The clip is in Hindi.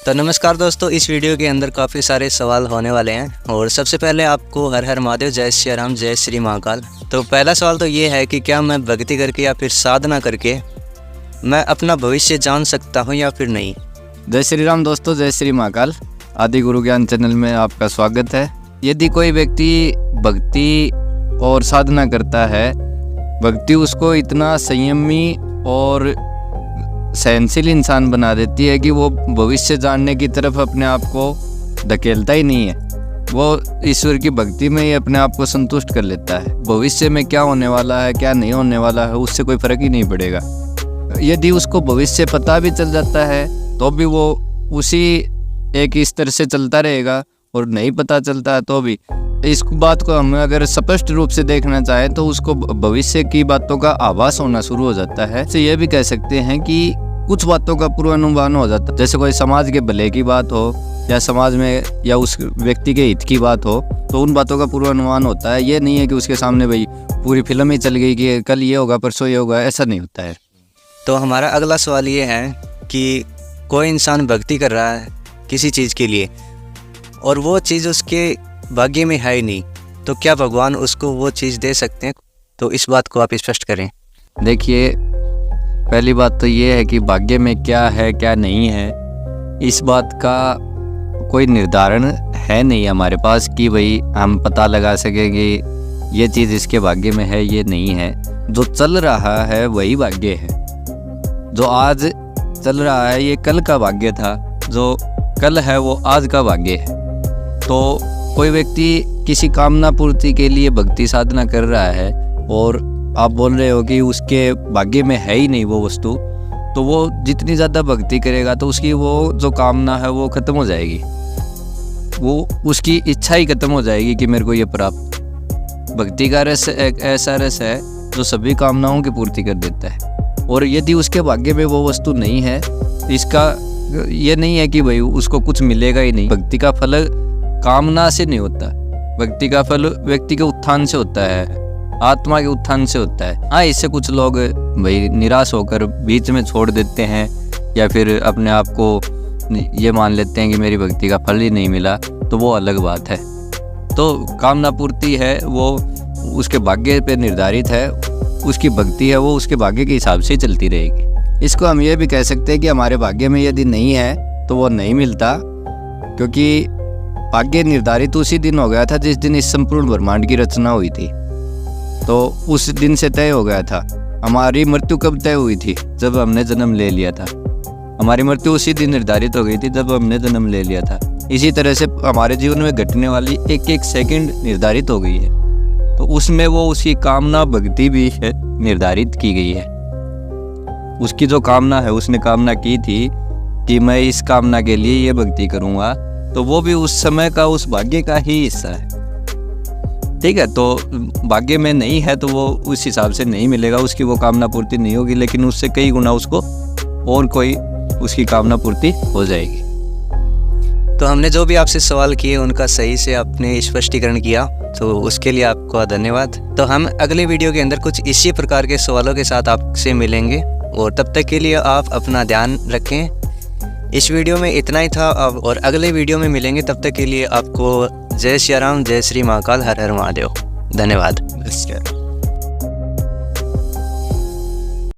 तो नमस्कार दोस्तों, इस वीडियो के अंदर काफ़ी सारे सवाल होने वाले हैं और सबसे पहले आपको हर हर महादेव, जय श्री राम, जय श्री महाकाल। तो पहला सवाल तो ये है कि क्या मैं भक्ति करके या फिर साधना करके मैं अपना भविष्य जान सकता हूँ या फिर नहीं। जय श्री राम दोस्तों, जय श्री महाकाल। आदि गुरु ज्ञान चैनल में आपका स्वागत है। यदि कोई व्यक्ति भक्ति और साधना करता है, भक्ति उसको इतना संयमी और सहनशील इंसान बना देती है कि वो भविष्य जानने की तरफ अपने आप को धकेलता ही नहीं है। वो ईश्वर की भक्ति में ही अपने आप को संतुष्ट कर लेता है। भविष्य में क्या होने वाला है, क्या नहीं होने वाला है, उससे कोई फर्क ही नहीं पड़ेगा। यदि उसको भविष्य पता भी चल जाता है तो भी वो उसी एक स्तर से चलता रहेगा, और नहीं पता चलता है तो भी। इस बात को हम अगर स्पष्ट रूप से देखना चाहें तो उसको भविष्य की बातों का आभास होना शुरू हो जाता है। तो ये भी कह सकते हैं कि कुछ बातों का पूर्वानुमान हो जाता है। जैसे कोई समाज के भले की बात हो या समाज में या उस व्यक्ति के हित की बात हो, तो उन बातों का पूर्वानुमान होता है। ये नहीं है कि उसके सामने भाई पूरी फिल्म ही चल गई कि कल ये होगा, परसों ये होगा, ऐसा नहीं होता है। तो हमारा अगला सवाल ये है कि कोई इंसान भक्ति कर रहा है किसी चीज़ के लिए और वो चीज़ उसके भाग्य में है ही नहीं, तो क्या भगवान उसको वो चीज़ दे सकते हैं? तो इस बात को आप स्पष्ट करें। देखिए, पहली बात तो ये है कि भाग्य में क्या है क्या नहीं है, इस बात का कोई निर्धारण है नहीं हमारे पास कि भाई हम पता लगा सकें कि ये चीज़ इसके भाग्य में है, ये नहीं है। जो चल रहा है वही भाग्य है। जो आज चल रहा है ये कल का भाग्य था, जो कल है वो आज का भाग्य है। तो कोई व्यक्ति किसी कामना पूर्ति के लिए भक्ति साधना कर रहा है और आप बोल रहे हो कि उसके भाग्य में है ही नहीं वो वस्तु, तो वो जितनी ज़्यादा भक्ति करेगा तो उसकी वो जो कामना है वो ख़त्म हो जाएगी। वो उसकी इच्छा ही ख़त्म हो जाएगी कि मेरे को ये प्राप्त। भक्ति का रस एक ऐसा रस है जो सभी कामनाओं की पूर्ति कर देता है। और यदि उसके भाग्य में वो वस्तु नहीं है, इसका ये नहीं है कि भाई उसको कुछ मिलेगा ही नहीं। भक्ति का फल कामना से नहीं होता, भक्ति का फल व्यक्ति के उत्थान से होता है, आत्मा के उत्थान से होता है। हाँ, इससे कुछ लोग भाई निराश होकर बीच में छोड़ देते हैं या फिर अपने आप को ये मान लेते हैं कि मेरी भक्ति का फल ही नहीं मिला, तो वो अलग बात है। तो कामना पूर्ति है वो उसके भाग्य पे निर्धारित है, उसकी भक्ति है वो उसके भाग्य के हिसाब से चलती रहेगी। इसको हम ये भी कह सकते हैं कि हमारे भाग्य में यदि नहीं है तो वो नहीं मिलता, क्योंकि भाग्य निर्धारित उसी दिन हो गया था जिस दिन इस संपूर्ण ब्रह्मांड की रचना हुई थी। तो उस दिन से तय हो गया था। हमारी मृत्यु कब तय हुई थी? जब हमने जन्म ले लिया था। हमारी मृत्यु उसी दिन निर्धारित हो गई थी जब हमने जन्म ले लिया था। इसी तरह से हमारे जीवन में घटने वाली एक एक सेकंड निर्धारित हो गई है, तो उसमें वो उसकी कामना भक्ति भी है निर्धारित की गई है। उसकी जो कामना है, उसने कामना की थी कि मैं इस कामना के लिए ये भक्ति करूँगा, तो वो भी उस समय का उस भाग्य का ही हिस्सा है। ठीक है, तो भाग्य में नहीं है तो वो उस हिसाब से नहीं मिलेगा, उसकी वो कामना पूर्ति नहीं होगी, लेकिन उससे कई गुना उसको और कोई उसकी कामना पूर्ति हो जाएगी। तो हमने जो भी आपसे सवाल किए उनका सही से आपने स्पष्टीकरण किया, तो उसके लिए आपको धन्यवाद। तो हम अगले वीडियो के अंदर कुछ इसी प्रकार के सवालों के साथ आपसे मिलेंगे, और तब तक के लिए आप अपना ध्यान रखें। इस वीडियो में इतना ही था, और अगले वीडियो में मिलेंगे। तब तक के लिए आपको जय श्री राम, जय श्री महाकाल, हर हर महादेव। धन्यवाद।